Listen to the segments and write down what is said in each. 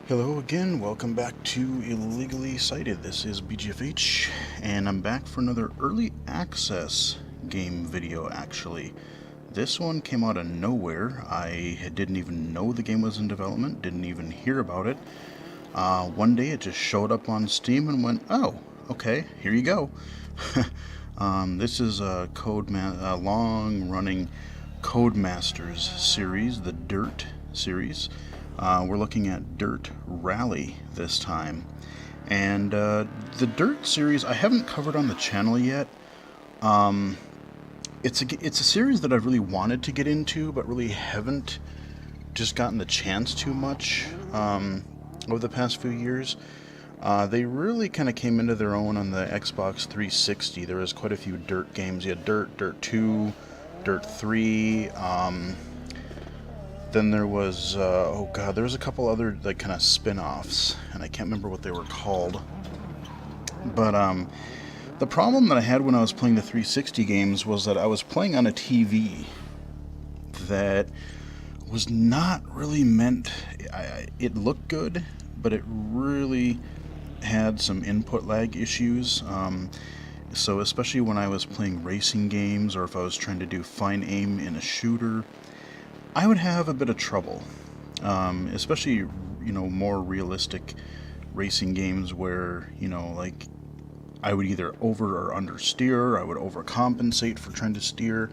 Hello again, welcome back to Illegally Cited. This is BGFH, and I'm back for another early access game video actually. This one came out of nowhere. I didn't even know the game was in development, didn't even hear about it. One day it just showed up on Steam and went, oh, okay, here you go. This is a long-running Codemasters series, the Dirt series. We're looking at Dirt Rally this time. And the Dirt series I haven't covered on the channel yet. It's a series that I've really wanted to get into, but really haven't just gotten the chance too much over the past few years. They really kind of came into their own on the Xbox 360. There was quite a few Dirt games. You had Dirt, Dirt 2, Dirt 3, then there was, there was a couple other, like, kind of spin-offs, and I can't remember what they were called. But, the problem that I had when I was playing the 360 games was that I was playing on a TV that was not really meant, it looked good, but it really had some input lag issues. So especially when I was playing racing games, or if I was trying to do fine aim in a shooter, I would have a bit of trouble, especially, more realistic racing games where, like, I would either over or under steer, I would overcompensate for trying to steer.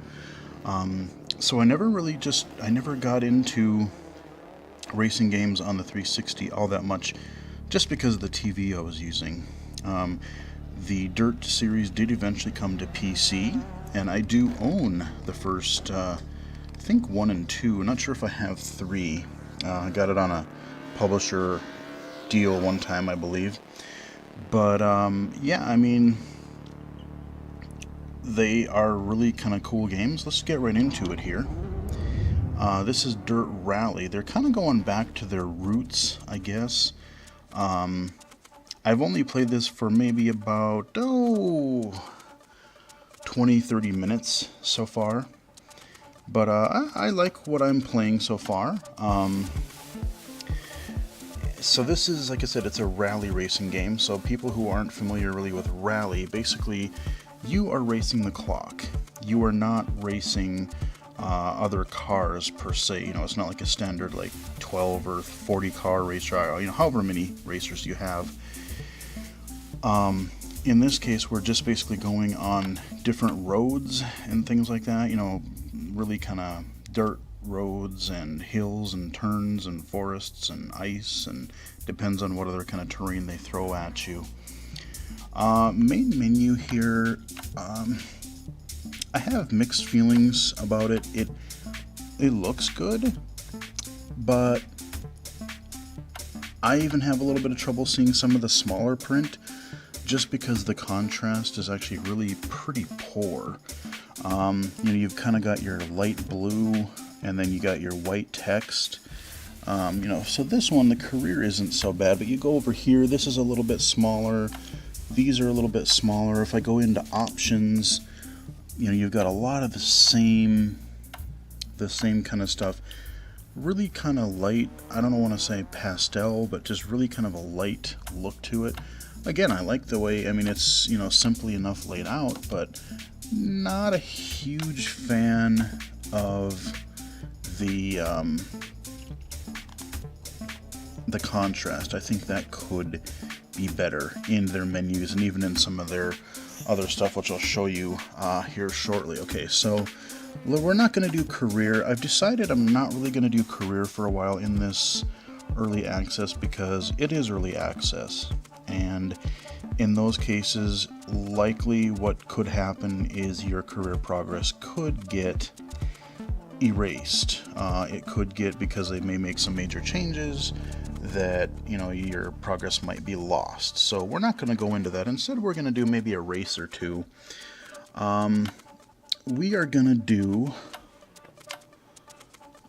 So I never got into racing games on the 360 all that much, just because of the TV I was using. The Dirt series did eventually come to PC, and I do own the first, I think 1 and 2. I'm not sure if I have 3. I got it on a publisher deal one time, I believe. But yeah, I mean, they are really kind of cool games. Let's get right into it here. This is Dirt Rally. They're kind of going back to their roots, I guess. I've only played this for maybe about 20-30 minutes so far. But I like what I'm playing so far. So this is, like I said, it's a rally racing game. So people who aren't familiar really with rally, basically, you are racing the clock. You are not racing other cars per se. It's not like a standard like 12 or 40 car race, or however many racers you have. In this case, we're just basically going on different roads and things like that. Really kind of dirt roads and hills and turns and forests and ice, and depends on what other kind of terrain they throw at you. Main menu here, I have mixed feelings about it. It looks good, but I even have a little bit of trouble seeing some of the smaller print, just because the contrast is actually really pretty poor. You've kind of got your light blue, and then you got your white text. So this one, the career isn't so bad, but you go over here, this is a little bit smaller. These are a little bit smaller. If I go into options, you've got a lot of the same kind of stuff. Really kind of light, I don't want to say pastel, but just really kind of a light look to it. Again, I like the way, it's, simply enough laid out, but not a huge fan of the contrast. I think that could be better in their menus and even in some of their other stuff, which I'll show you here shortly. Okay, so we're not going to do career. I've decided I'm not really going to do career for a while in this early access, because it is early access, and in those cases, likely what could happen is your career progress could get erased. It could get, because they may make some major changes, that your progress might be lost. So we're not going to go into that. Instead, we're going to do maybe a race or two. We are going to do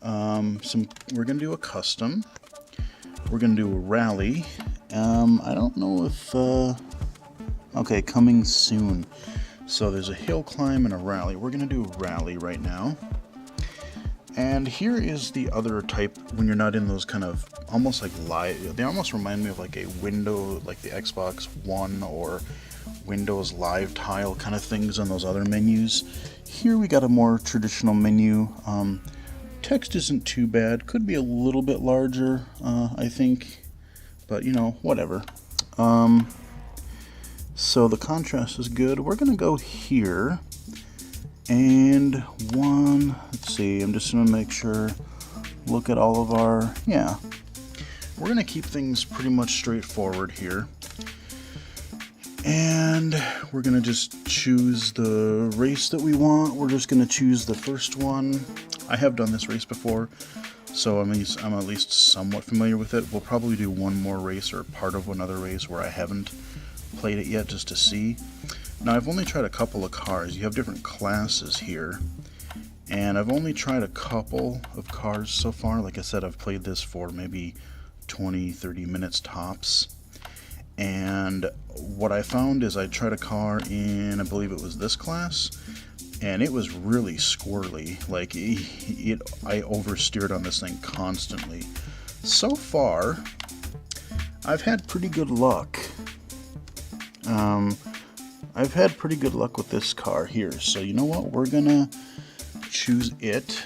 we're going to do a custom. We're going to do a rally. I don't know if okay, coming soon. So there's a hill climb and a rally. We're going to do a rally right now. And here is the other type when you're not in those kind of almost like live. They almost remind me of like a window, like the Xbox One or Windows Live Tile kind of things on those other menus. Here we got a more traditional menu. Text isn't too bad. Could be a little bit larger, I think, but you know, whatever. So the contrast is good. We're gonna go here. And let's see, I'm just going to make sure, look at all of our, yeah. We're going to keep things pretty much straightforward here. And we're going to just choose the race that we want. We're just going to choose the first one. I have done this race before, so I'm at least somewhat familiar with it. We'll probably do one more race or part of another race where I haven't played it yet just to see. Now, I've only tried a couple of cars. You have different classes here, and I've only tried a couple of cars so far. Like I said, I've played this for maybe 20-30 minutes tops, and what I found is I tried a car in, I believe it was this class, and it was really squirrely. Like, I oversteered on this thing constantly. So far, I've had pretty good luck. I've had pretty good luck with this car here, so you know what, we're gonna choose it.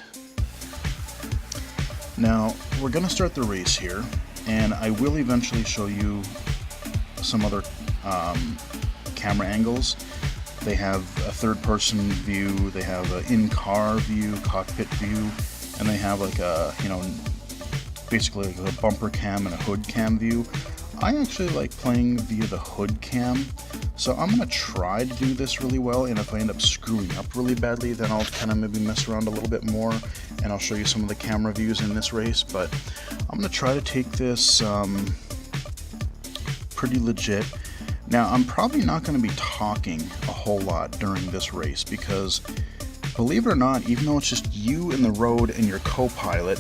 Now, we're gonna start the race here, and I will eventually show you some other camera angles. They have a third-person view, they have an in-car view, cockpit view, and they have like a, you know, basically like a bumper cam and a hood cam view. I actually like playing via the hood cam, so I'm going to try to do this really well, and if I end up screwing up really badly, then I'll kind of maybe mess around a little bit more, and I'll show you some of the camera views in this race, but I'm going to try to take this pretty legit. Now, I'm probably not going to be talking a whole lot during this race, because believe it or not, even though it's just you in the road and your co-pilot,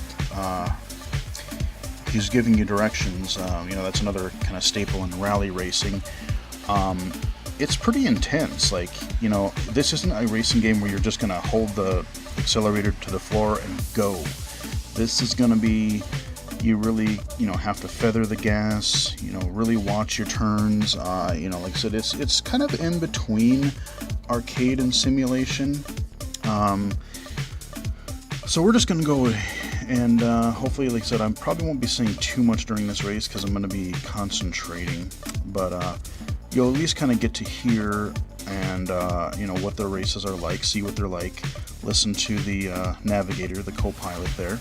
he's giving you directions, you know, that's another kind of staple in rally racing. It's pretty intense. Like, you know, this isn't a racing game where you're just going to hold the accelerator to the floor and go. This is going to be, you really, you know, have to feather the gas, you know, really watch your turns. You know, like I said, it's kind of in between arcade and simulation. So we're just going to go and hopefully, like I said, I probably won't be saying too much during this race because I'm going to be concentrating, but you'll at least kind of get to hear and you know, what the races are like, see what they're like, listen to the navigator, the co-pilot there,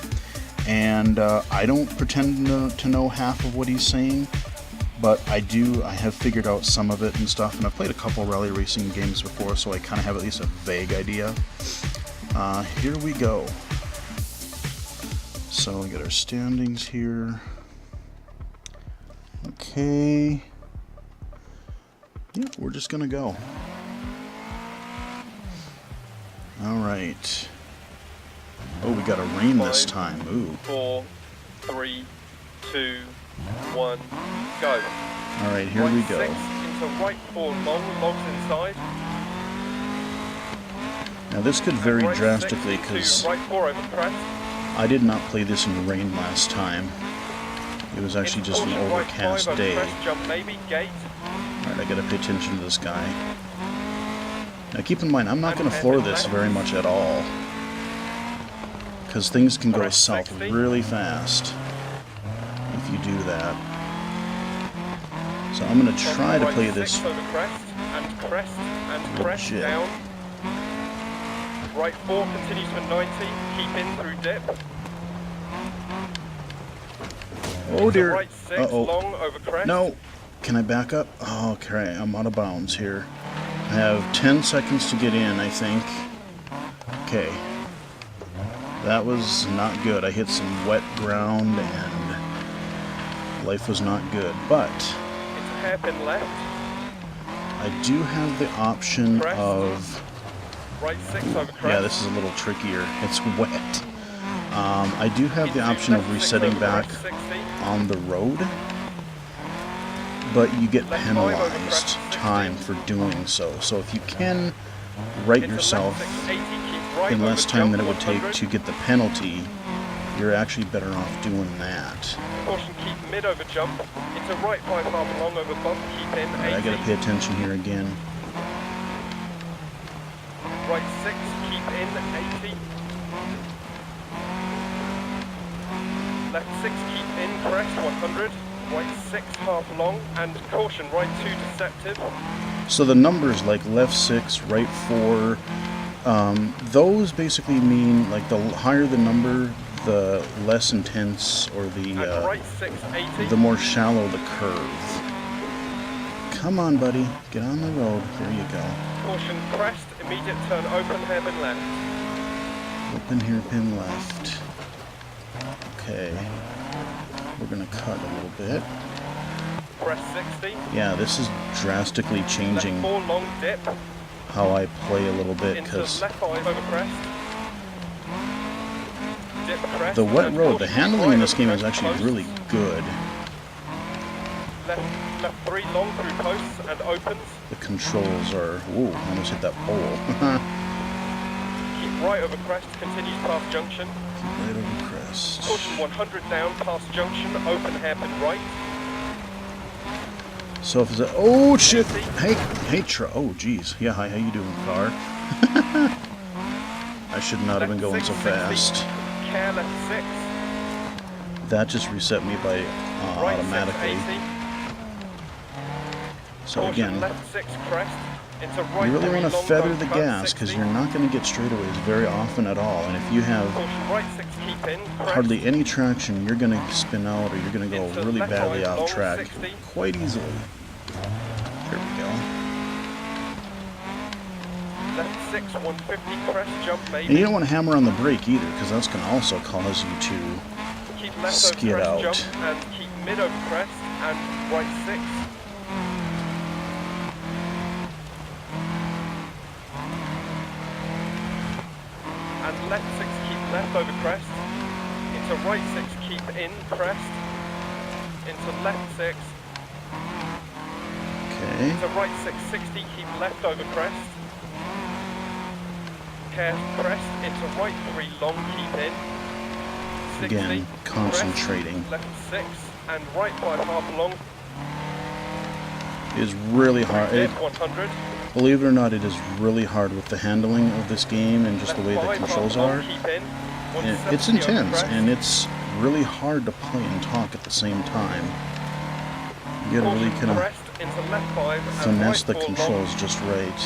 and I don't pretend to know half of what he's saying, but I have figured out some of it and stuff, and I've played a couple rally racing games before, so I kind of have at least a vague idea. Here we go. So we got our standings here. Okay. Yeah, we're just gonna go. All right. Oh, we got a rain this time. Ooh. 4, 3, 2, 1, go. All right, here we go. 6 into right 4 long, logs inside. Now this could vary drastically because right 4 over crest. I did not play this in the rain last time. It was actually just an overcast day. Alright, I gotta pay attention to this guy. Now keep in mind, I'm not going to floor this very much at all, because things can go south really fast if you do that. So I'm going to try to play this legit. Right 4 continues for 90, keep in through dip. Oh dear. Right 6, long over crest. No. Can I back up? Oh, okay, I'm out of bounds here. I have 10 seconds to get in, I think. Okay. That was not good. I hit some wet ground and life was not good. But it's a hairpin left. I do have the option of... Right 6 over crest. Yeah, this is a little trickier. It's wet. I do have the option of resetting back on the road, but you get penalized time for doing so. So if you can right yourself right in over less time jump than it would take 100. to get the penalty, you're actually better off doing that. Caution, keep mid over jump. Into right 5 half long over bump, keep in 80. Alright, I gotta pay attention here again. Right 6, keep in 80. Left 6, keep in crest 100. Right 6 half long, and caution, right 2 deceptive. So the numbers like left 6, right 4, those basically mean like the higher the number, the less intense or And right 6, 80. the more shallow the curve. Come on, buddy, get on the road. There you go. Caution, crest, immediate turn open, hairpin left. Open hairpin left. Okay. We're gonna cut a little bit. Crest 60. Yeah, this is drastically Left changing 4 long dip. how I play a little bit Into because left 5 over crest. Dip crest. the wet and road, the caution, handling right in this over game is crest, actually close. really good. Left 3 long through posts and opens. The controls are... Ooh, I almost hit that pole. Keep right over crest, continues past junction. Right over crest. Caution 100 down, past junction, open hairpin right. So if it's a... Oh, shit! Hey, oh, geez. Yeah, hi, how you doing, car? I should not have been going so fast. Care left 6. That just reset me by Right automatically. 680. So Caution again, left 6 crest. Into right you really 3 want to long feather bump the cut, gas because 60. you're not going to get straightaways very often at all. And if you have Caution right 6 keep in. Crest. hardly any traction, you're going to spin out or you're going to go Into really left badly eye, off long track 60. quite easily. There we go. Left 6 150 crest jump maybe. And you don't want to hammer on the brake either because that's going to also cause you to Keep left skid over crest out. jump and keep mid over crest and right 6. And left 6 keep left over crest. Into right 6 keep in crest. Into left 6. Okay. Into right 660 keep left over crest. Care crest into right 3 long keep in. 60, Again, concentrating. crest, left 6 and right 5 half long. It is really hard. Dip 100. Believe it or not, it is really hard with the handling of this game and just the way the Left 5 controls half long, are. keep in. And 170 it's over intense crest. and it's really hard to play and talk at the same time. You gotta really Caution kind of crest into left 5 and finesse right the 4 long. controls just right.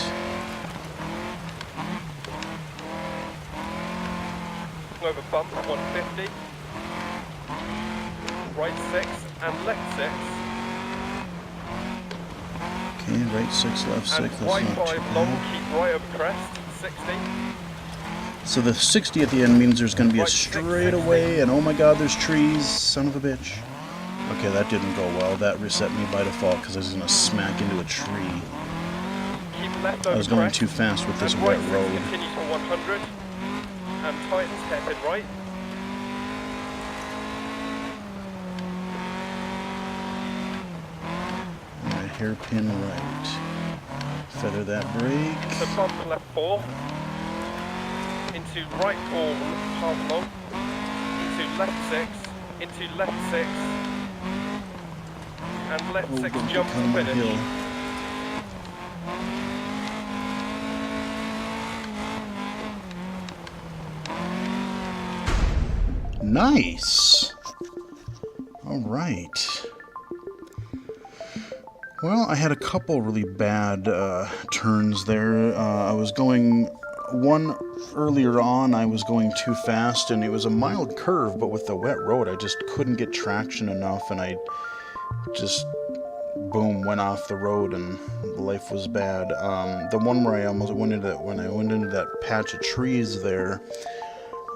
Over bump 150. Right 6 and left 6. Okay, right 6, left 6, And that's right not too 5 long, bad. keep right over crest. 60. So the 60 at the end means there's gonna be a Right, 6, straightaway and oh my god, there's trees, son of a bitch. Okay, that didn't go well. That reset me by default because I was gonna smack into a tree. Keep left I over was going crest. too fast with this And wet right 6 road. continues for 100. And tightens hairpin right. Alright, hairpin right. Feather that brake. So bump left 4. Into right 4 half long. Into left 6. Into left 6. And left Oh, 6 don't jump get to on the finish. hill. Nice. All right. Well, I had a couple really bad turns there. I was going one earlier on. I was going too fast, and it was a mild curve, but with the wet road, I just couldn't get traction enough, and I just boom went off the road, and life was bad. The one where I almost went into that, when I went into that patch of trees there.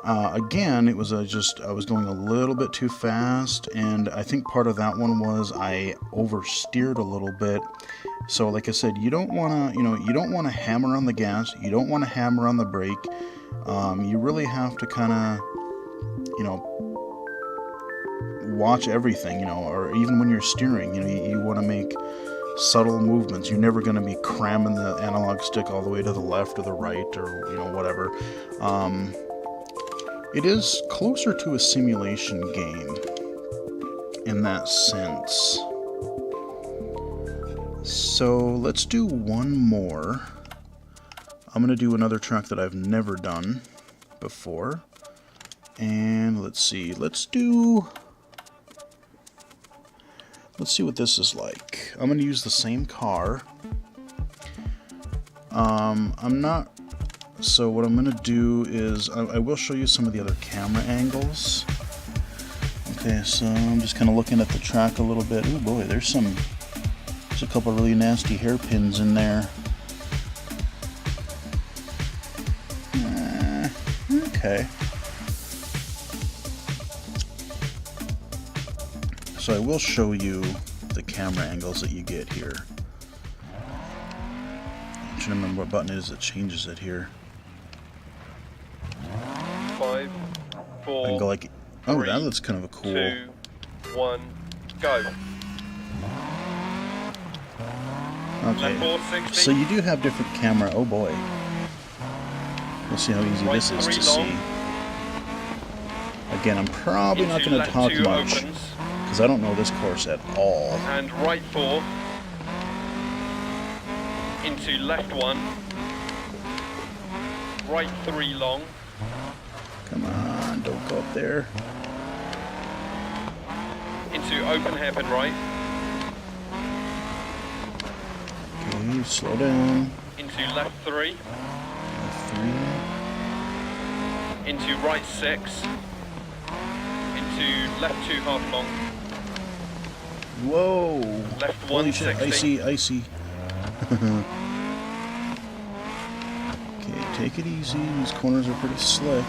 Again, it was I was going a little bit too fast, and I think part of that one was I oversteered a little bit. So like I said, you don't want to, you don't want to hammer on the gas, you don't want to hammer on the brake. You really have to kind of, watch everything, or even when you're steering, you want to make subtle movements. You're never going to be cramming the analog stick all the way to the left or the right or, you know, whatever. It is closer to a simulation game in that sense. So let's do one more. I'm going to do another track that I've never done before. And let's see. Let's see what this is like. I'm going to use the same car. So what I'm going to do is I will show you some of the other camera angles. Okay, so I'm just kind of looking at the track a little bit. Oh boy, there's a couple of really nasty hairpins in there. Okay. So I will show you the camera angles that you get here. I'm trying to remember what button it is that changes it here. 5, 4, I can go like, oh, 3, that's kind of a cool. 2, 1, go. Okay. Left 460. So you do have different camera. Oh boy. We'll see how easy Right this is 3 to long. see. Again, I'm probably not Into going to left talk 2 much opens. because I don't know this course at all. And right 4. Into left 1. Right 3 long. Come on, don't go up there. Into open hairpin right. Okay, slow down. Into left 3. Left 3. Into right 6. Into left 2 half long. Whoa! Left Holy shit, 160. icy. Okay, take it easy. These corners are pretty slick.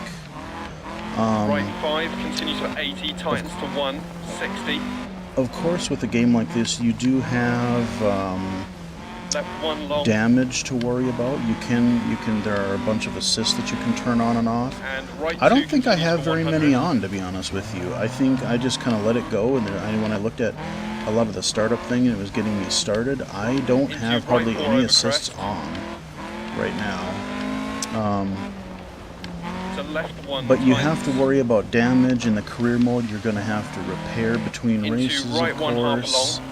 Right 5 continues for 80, tightens to 1, 60. Of course, with a game like this, you do have Left 1 long. damage to worry about. You can. There are a bunch of assists that you can turn on and off. And right I 2 don't think I continues have for very 100. many on, to be honest with you. I think I just kind of let it go, and when I looked at a lot of the startup thing and it was getting me started, I don't Into have right hardly 4 any over assists crest. on right now. To left 1 But you have tightens. to worry about damage in the career mode. You're going to have to repair between Into races, right of 1 half course. long.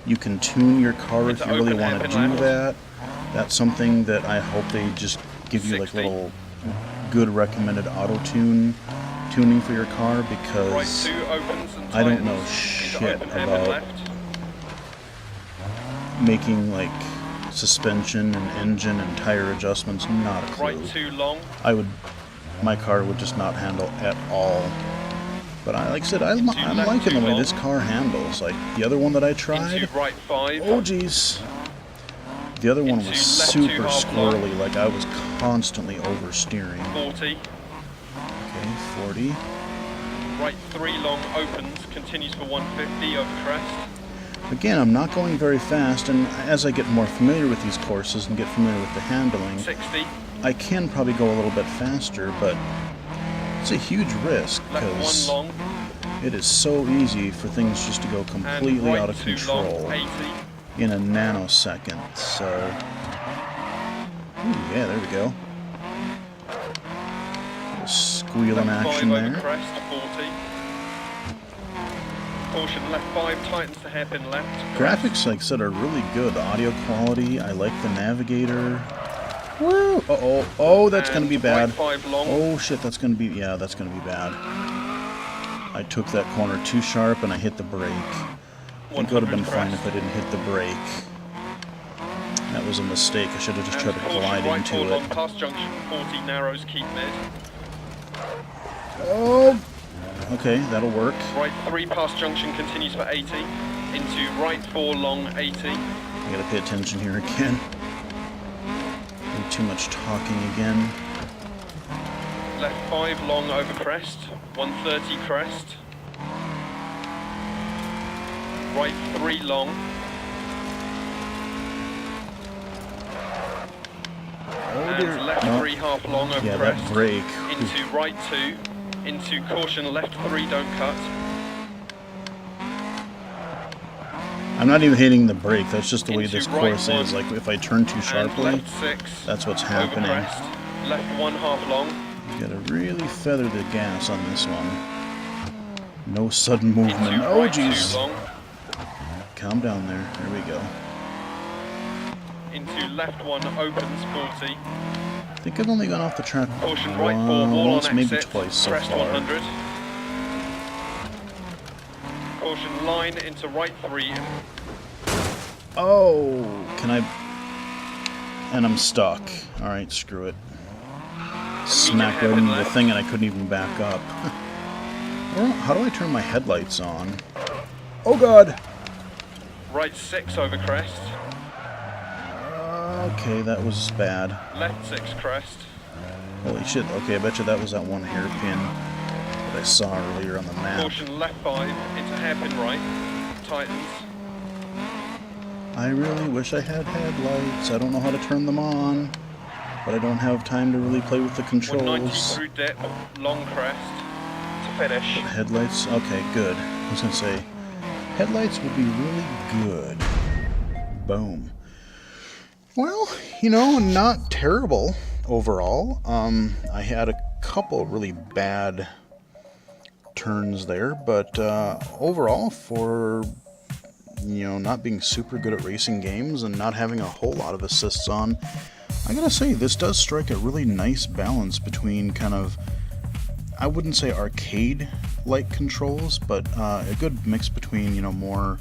You can tune your car if Into you really open want to hairpin do left. that. That's something that I hope they just give you like 60. little good recommended tuning for your car, Right because 2 opens and tightens. I don't know Into shit open hairpin about left. making like suspension and engine and tire adjustments. Not a clue. Right 2 long. My car would just not handle at all. But like I said, I'm Into left liking the 2 way long. this car handles. Like the other one that I tried, Into right 5. oh geez. The other one Into was left 2 super half long. squirrely, like I was constantly oversteering. 40. Okay, 40. Right 3 long opens, continues for 150 over crest. Again, I'm not going very fast, and as I get more familiar with these courses and get familiar with the handling, 60. I can probably go a little bit faster, but it's a huge risk Left 1 because long. it is so easy for things just to go And completely right out of 2 control long, 80. in a nanosecond. So, ooh, yeah, there we go. Little squealing Left 5 action over there. crest, 40. Caution, left 5 tightens to hairpin left. crest. Graphics, like I said, are really good. Audio quality. I like the navigator. Woo! Uh-oh. Oh, that's going to be And bad. Right 5 long. Oh, shit, that's going to be... Yeah, that's going to be bad. I took that corner too sharp and I hit the brake. I think it would have been 100 fine crest. if I didn't hit the brake. That was a mistake. I should have just And tried to caution, glide right 4 into long, it. past junction, 40 narrows, keep mid. Oh! Okay, that'll work. Right 3 past junction continues for 80. Into right 4 long, 80. I gotta pay attention here again. Too much talking again. Left 5 long over crest, 130 crest. Right 3 long. Oh dear. And left No. 3 half long over Yeah, crest. that brake. Into right 2. Into caution, left 3 don't cut. I'm not even hitting the brake. That's just the way Into this right course one. is. Like, if I turn too And sharply, left 6. that's what's Over happening. crest. Left 1 half long. You gotta really feather the gas on this one. No sudden movement. Into Oh, right 2 jeez. long. Calm down there. There we go. Into left 1 opens 40. I think I've only gone off the track Caution right 4 wall once, on maybe exit. twice so Crest far. 100. Caution line into right 3. Oh, can I? And I'm stuck. All right, screw it. Smack right into the thing, and I couldn't even back up. Well, how do I turn my headlights on? Oh God! Right 6 over crest. Okay, that was bad. Left 6 crest. Holy shit! Okay, I bet you that was that one hairpin that I saw earlier on the map. Caution left 5 into hairpin right. Tightens. I really wish I had headlights. I don't know how to turn them on, but I don't have time to really play with the 190 controls. through dip. Long crest. To finish. Headlights? Okay, good. I was gonna say, headlights would be really good. Boom. Well, you know, not terrible overall. I had a couple really bad turns there, but overall, for not being super good at racing games and not having a whole lot of assists on, I gotta say, this does strike a really nice balance between kind of, I wouldn't say arcade-like controls, but a good mix between, more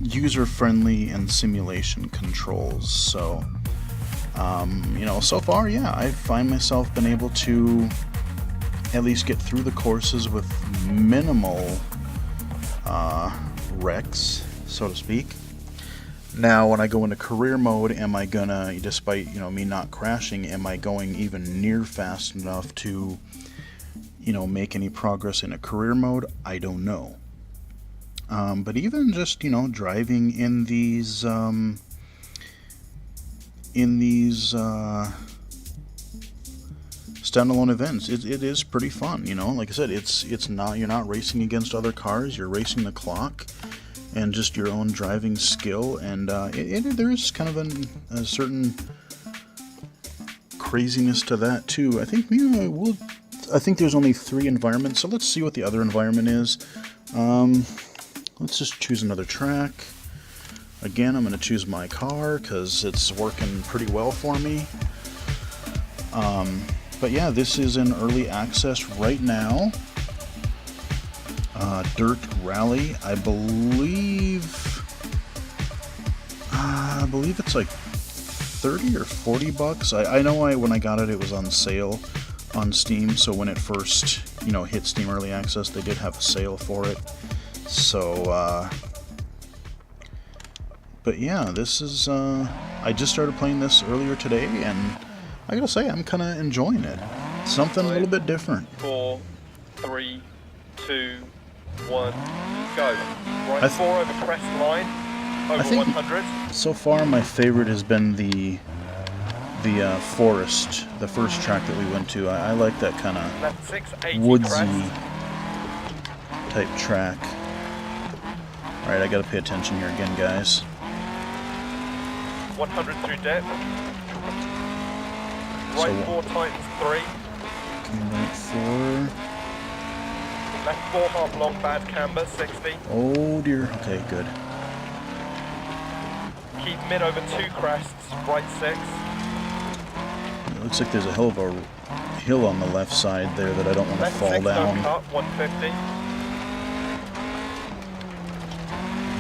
user-friendly and simulation controls. So, so far, yeah, I find myself been able to at least get through the courses with minimal wrecks, so to speak. Now, when I go into career mode, am I gonna, despite me not crashing, am I going even near fast enough to make any progress in a career mode? I don't know. But even just driving in these standalone events, it is pretty fun. Like I said, it's not, you're not racing against other cars, you're racing the clock and just your own driving skill, and there is kind of a certain craziness to that too. I think I think there's only 3 environments, so let's see what the other environment is. Let's just choose another track. Again, I'm going to choose my car because it's working pretty well for me. But yeah, this is in early access right now. Dirt Rally, I believe it's like 30 or 40 bucks. I know when I got it, it was on sale on Steam. So when it first hit Steam Early Access, they did have a sale for it. So but yeah, this is I just started playing this earlier today, and I gotta say, I'm kind of enjoying it. Something a little bit different. 4, 3, 2, 1, go. Right 4 over crest line, over I think 100. So far, my favorite has been the forest, the first track that we went to. I like that kind of Left 6, 80 woodsy crest. type track. All right, I gotta pay attention here again, guys. 100 through dip. Right 4 tightens 3. Right 4. Left 4 half long bad camber 60. Oh dear. Okay, good. Keep mid over 2 crests, right 6. It looks like there's a hell of a hill on the left side there that I don't want to Left fall 6 down. don't cut, 150.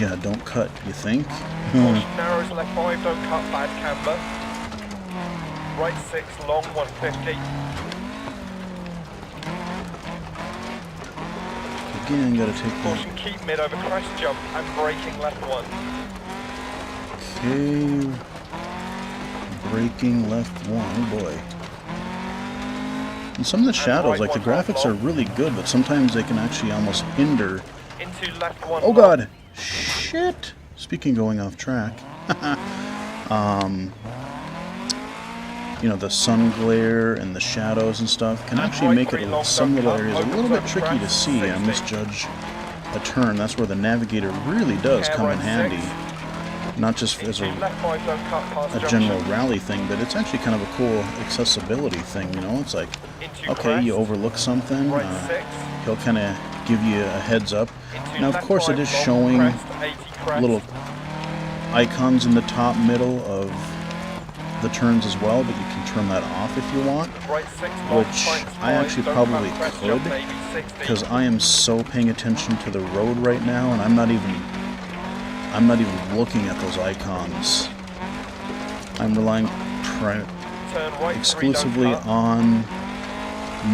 Yeah, don't cut, you think? Caution narrows left 5 don't cut, bad camber. Right 6 long 150. Again, gotta take that. Caution keep mid over crest jump and braking left 1. Okay. Braking left 1, oh boy. And some of the shadows, like the graphics are really good, but sometimes they can actually almost hinder. Into left 1. Oh god! Shit! Speaking of going off track. The sun glare and the shadows and stuff can actually make it some little areas a little bit tricky to see. I misjudge a turn, that's where the navigator really does come in handy. Not just as Into left 5, don't cut past a general junction. rally thing, but it's actually kind of a cool accessibility thing, you know? It's like, Into okay, crest, you overlook something, right 6. he'll kind of give you a heads up. Into Now, of left course, it 5 is long, showing crest, 80 crest. little icons in the top middle of the turns as well, but you can turn that off if you want, Right 6 long, which times I 5, actually don't probably cut crest, could, jump maybe 60. because I am so paying attention to the road right now, and I'm not even looking at those icons. I'm relying Turn right exclusively 3, don't cut. on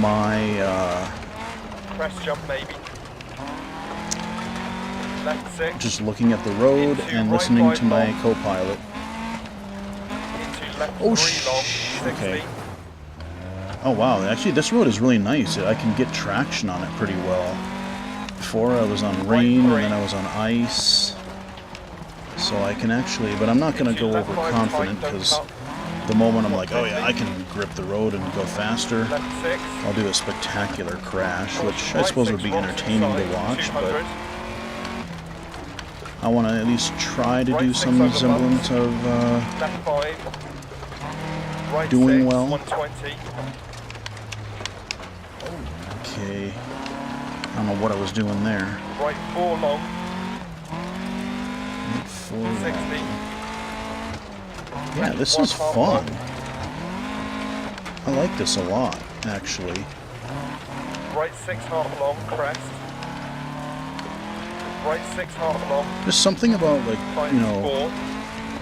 my Crest jump maybe. Left 6. just looking at the road Into and right listening 5 to my long. co-pilot. Into left Oh, 3 long, 60. okay. Oh wow, actually this road is really nice. I can get traction on it pretty well. Before I was on rain and then I was on ice. So I can actually, but I'm not going to go Into left 5 overconfident tight, don't because cut. the moment I'm like, oh yeah, I can grip the road and go faster, Left 6. I'll do a spectacular crash, which I Right suppose 6 would be wrong entertaining to side, watch, 200. but I want to at least try to Right do 6 some over semblance of Left 5. Right doing 6, well. 120. okay. I don't know what I was doing there. Right 4 long, 40. 60. Yeah, this is fun. I like this a lot, actually. Right 6 half long, crest. Right 6 half long, There's something about, like, times you know,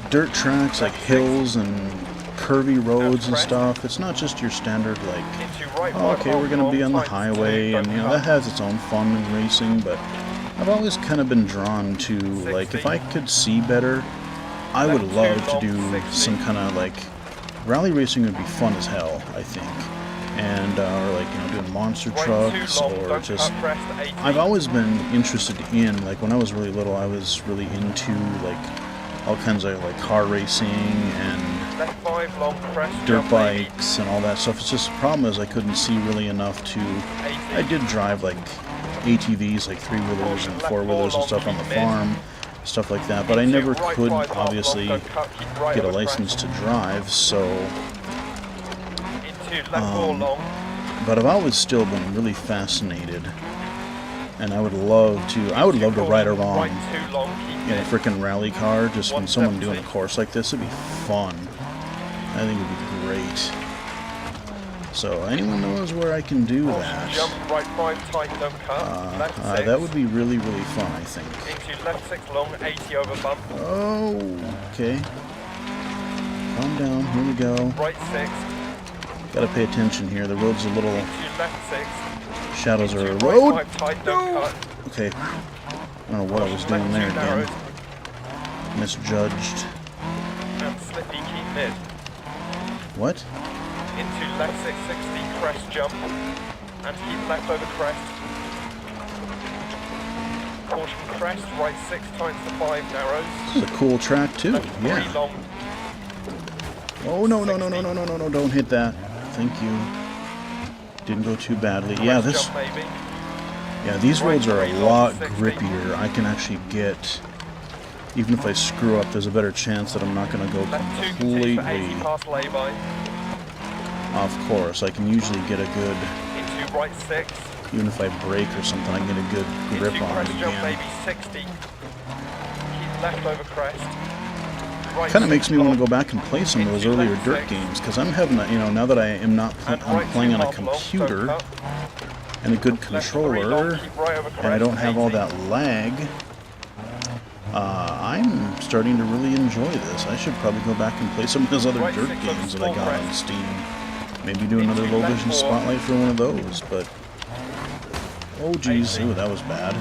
4. dirt tracks, like Left hills and curvy roads and crest. stuff. It's not just your standard, like, Into right oh, 5 okay, we're going to be on the times 2, highway, and, don't you know, cut. that has its own fun in racing, but I've always kind of been drawn to, like, if 60. I could see better, I would Left love 2 to long, do 60. some kind of, like, rally racing would be fun as hell, I think. And, or, like, you know, doing monster Right trucks, 2 long, or don't just... cut crest, 80. I've always been interested in, like, when I was really little, I was really into, like, all kinds of, like, car racing and Left 5 long, crest, dirt jump maybe, bikes and all that stuff. It's just the problem is I couldn't see really enough to... 80. I did drive, like, ATVs, like three-wheelers and four-wheelers and stuff on the farm, stuff like that, but I never Into right could, 5 half long, obviously, don't cut, keep right get a over license crest. to drive, so... Into left 4 long, But I've always still been really fascinated, and I would love to ride around right 2 long, keep in a mid. freaking rally car, just when someone doing a 170. course like this. It'd be fun. I think it'd be great. So anyone knows where I can do Caution, that? jump right 5 tight, don't cut. Left 6. That would be really, really fun, I think. Into left 6 long, 80 over bump. Oh, okay. Calm down. Here we go. Right 6. Gotta pay attention here. The road's a little... Into left 6. Shadows are a Into road. right 5 tight, don't cut. Okay. I don't know what I was Caution, doing there left 2 again. narrows. Misjudged. And slippy, keep mid. What? Into left 660, crest jump. And keep left over crest. Caution crest, right 6 times the 5 narrows. This is a cool track too. Left 3 Yeah. long, Oh no no no no no no no no! Don't hit that. Thank you. Didn't go too badly. Yeah, crest this. jump maybe. Yeah, these Right roads are a 3 long, lot 60. grippier. I can actually get. Even if I screw up, there's a better chance that I'm not going to go Left 2 completely for 80 past lay-by. off course. I can usually get a good, Into right 6. even if I brake or something, I can get a good grip Into on crest it jump again. maybe 60. Keep left over crest. Right Kind of 6 makes me want to long. go back and play some of those Into earlier left dirt 6. games because I'm having, now that I am not And I'm right playing 2 on a half long, don't computer cut. and a good Left 3 controller. long, keep right over crest, And I don't have all 80. that lag. I'm starting to really enjoy this. I should probably go back and play some of those other Right dirt 6 games that I full got on crest. Steam. Maybe do another Into low left vision 4. spotlight for one of those, but... Oh geez, 80. ooh, that was bad.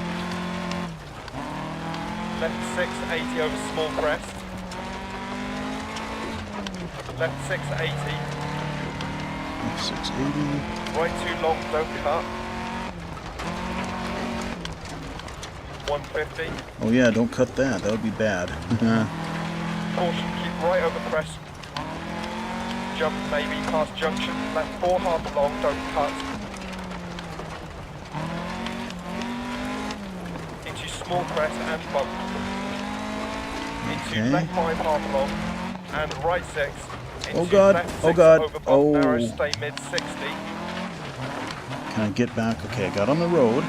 Left 6, 80 over small crest. Left 6, 80. 680. Right 2 long, don't cut. 150. Oh yeah, don't cut that. That would be bad. Caution, keep right over crest. Jump maybe past junction. Left 4 half long, don't cut. small crest and bump. Into Okay. left 5 half long and right 6. Into Oh God, left 6 oh God, over bump oh. narrow, stay mid 60. Can I get back? Okay, I got on the road.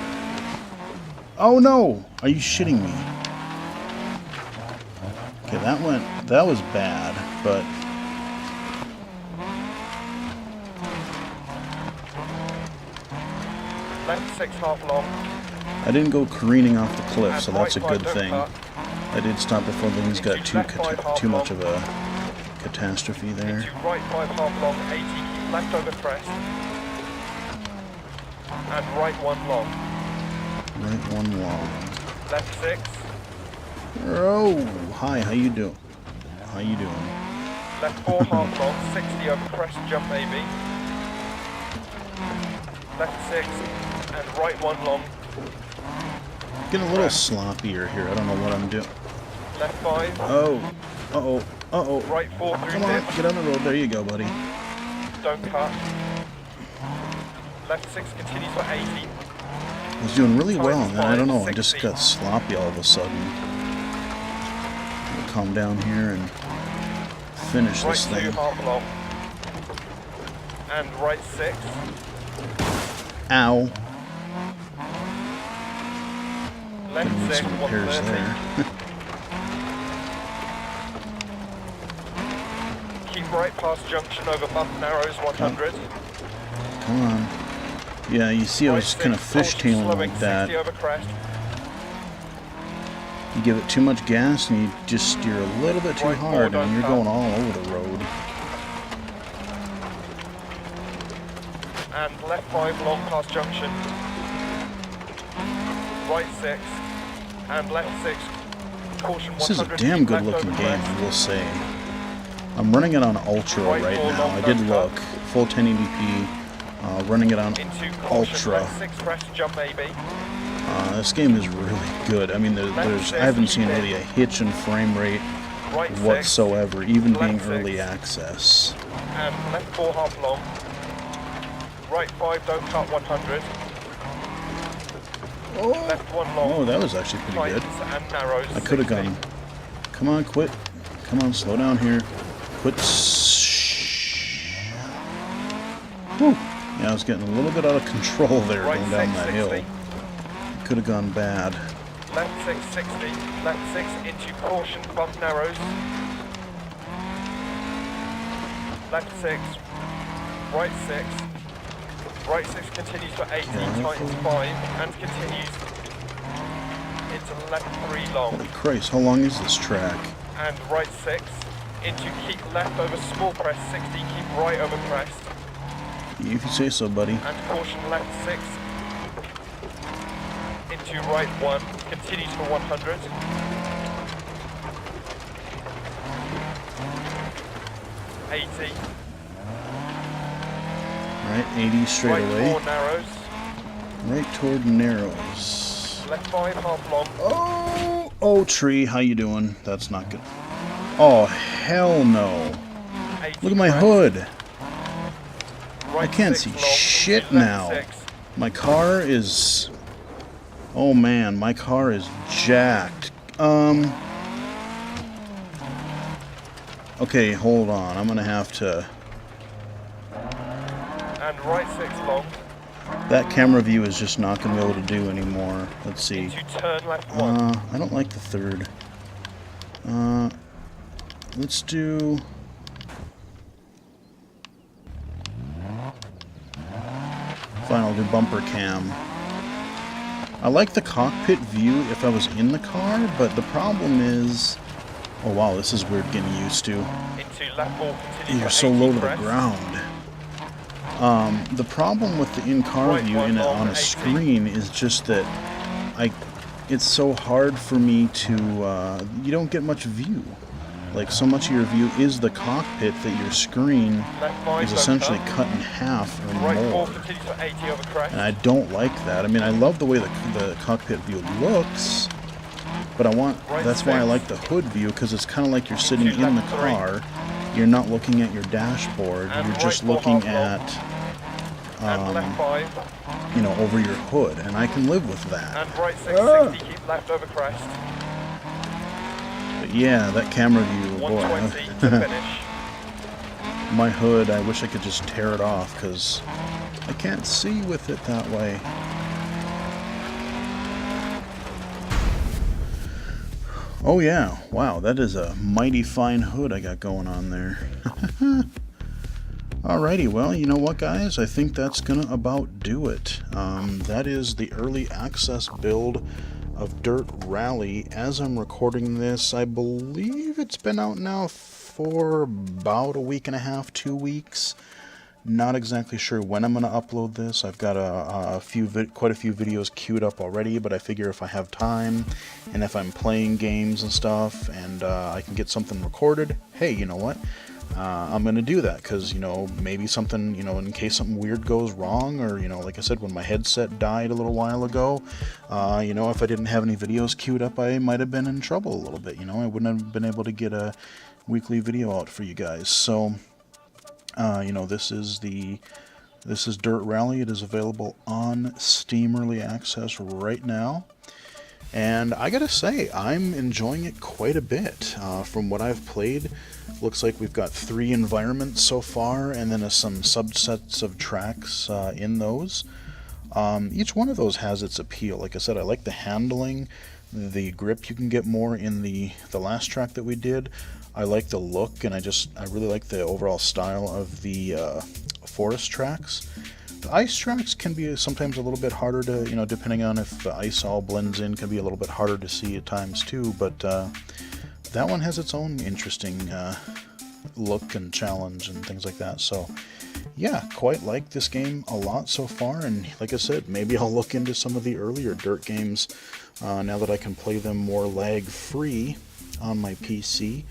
Oh no! Are you shitting me? Okay, that was bad, but... Left 6 half long. I didn't go careening off the cliff, And so that's a right good 5 don't thing. cut. I did stop before things got Into left 5 half too much long. of a catastrophe there. Into right 5 half long, 80, keep left over crest. And right 1 long. Right one long. Left 6. Oh, hi, how you doing? How you doing? Left 4 half long, 60 over crest, jump maybe. Left 6 and right 1 long. Getting a little sloppier here. I don't know what I'm doing. Left 5. Oh, uh-oh, uh-oh. Right 4 through Come on, dip. get on the road. There you go, buddy. Don't cut. Left 6 continues for 80. I was doing really well, and then I don't know. I just 60. got sloppy all of a sudden. I'll calm down here and finish Right this 2 thing. half long. And right 6. Ow. Left Gonna need 6, some repairs 130. there. Keep right past junction over bump narrows 100. Come on. Yeah, you see I was Right kind of 6, caution fishtailing slowing, like that. 60 over crest. You give it too much gas and you just steer a little bit too Right 4, hard and don't you're cut. going all over the road. And left 5 long past junction. Right 6 and left 6. Caution 100. This is a damn keep good left looking over game, crest. I will say. I'm running it on Ultra Right right 4 now. long, I did don't look. cut. Full 1080p. Running it on Into caution, Ultra. left 6 crest, jump maybe. This game is really good. I mean, there's I haven't seen really a hitch in frame rate Right 6 whatsoever, even left being 6. early access. and left 4 half long. Right 5 don't cut 100. Left 1 long. Oh, that was actually pretty good. Tightens and narrows. I could have 60. gone. Come on, quit. Come on, slow down here. Quit. Whew. Yeah, I was getting a little bit out of control there Right going down 6, that 60. hill. Could have gone bad. Left 6, 60. Left 6 into caution, bump narrows. Left 6. Right 6. Right 6 continues for 80, tightens 5, and continues into left 3 long. Holy Christ, how long is this track? And right 6 into keep left over small crest, 60, keep right over crest. If you say so, buddy. And caution left 6 into right 1, continues for 100. Right, 80 straight Right away. 4 narrows. Right toward narrows. Left 5 half long. Oh, oh, tree, how you doing? That's not good. Oh, hell no. 80 Look at my crest. hood. Right I can't 6 see long, shit left now. 6. My car is... Oh man, my car is jacked. Okay, hold on. I'm gonna have to... And right 6 long. That camera view is just not gonna be able to do anymore. Let's see. Into turn left 1. I don't like the third. Let's do... Fine, I'll do bumper cam. I like the cockpit view if I was in the car, but the problem is... Oh wow, this is weird getting used to. Into left 4, continues You're for so 80 low to the crest. ground. The problem with the in-car Right view one in it long, on a 80. screen is just that it's so hard for me to, you don't get much view. Like, so much of your view is the cockpit that your screen Left 5 is don't essentially cut. cut in half or Right 4 more. continues for 80 over crest. And I don't like that. I mean, I love the way the cockpit view looks, but Right that's why I 6. like the hood view, because it's kind of like you're sitting Into in the left 3. car. You're not looking at your dashboard. And You're right just 4 looking half long. at and left 5, you know, over your hood, and I can live with that. and right 660, keep left over crest. But yeah, that camera view, boy. 120 to finish. My hood, I wish I could just tear it off, because I can't see with it that way. Oh yeah, wow, that is a mighty fine hood I got going on there. Alrighty, well, you know what, guys? I think that's gonna about do it. That is the early access build of Dirt Rally. As I'm recording this, I believe it's been out now for about a week and a half, 2 weeks. Not exactly sure when I'm going to upload this. I've got quite a few videos queued up already, but I figure if I have time and if I'm playing games and stuff and I can get something recorded, hey, you know what? I'm going to do that because, you know, maybe something, you know, in case something weird goes wrong, or, you know, like I said, when my headset died a little while ago, you know, if I didn't have any videos queued up, I might have been in trouble a little bit, you know, I wouldn't have been able to get a weekly video out for you guys. So, you know, this is Dirt Rally. It is available on Steam Early Access right now. And I gotta say, I'm enjoying it quite a bit. From what I've played, looks like we've got 3 environments so far, and then some subsets of tracks in those. Each one of those has its appeal. Like I said, I like the handling, the grip you can get more in the last track that we did. I like the look, and I really like the overall style of the forest tracks. The ice tracks can be sometimes a little bit harder to, you know, depending on if the ice all blends in, can be a little bit harder to see at times too, but that one has its own interesting look and challenge and things like that. So yeah, quite like this game a lot so far, and like I said, maybe I'll look into some of the earlier Dirt games now that I can play them more lag-free on my PC,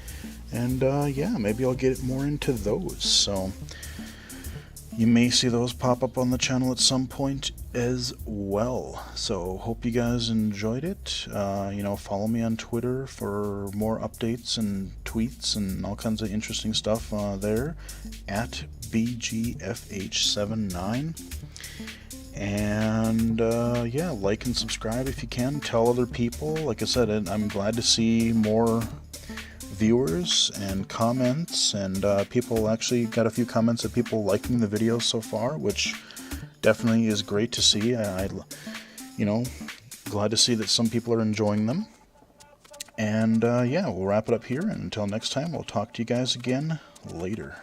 and yeah, maybe I'll get more into those. So you may see those pop up on the channel at some point as well. So hope you guys enjoyed it. You know, follow me on Twitter for more updates and tweets and all kinds of interesting stuff there at BGFH79. And yeah, like and subscribe if you can. Tell other people. Like I said, I'm glad to see more viewers and comments, and people actually got a few comments of people liking the videos so far, which definitely is great to see. You know, glad to see that some people are enjoying them. And yeah, we'll wrap it up here, and until next time, we'll talk to you guys again later.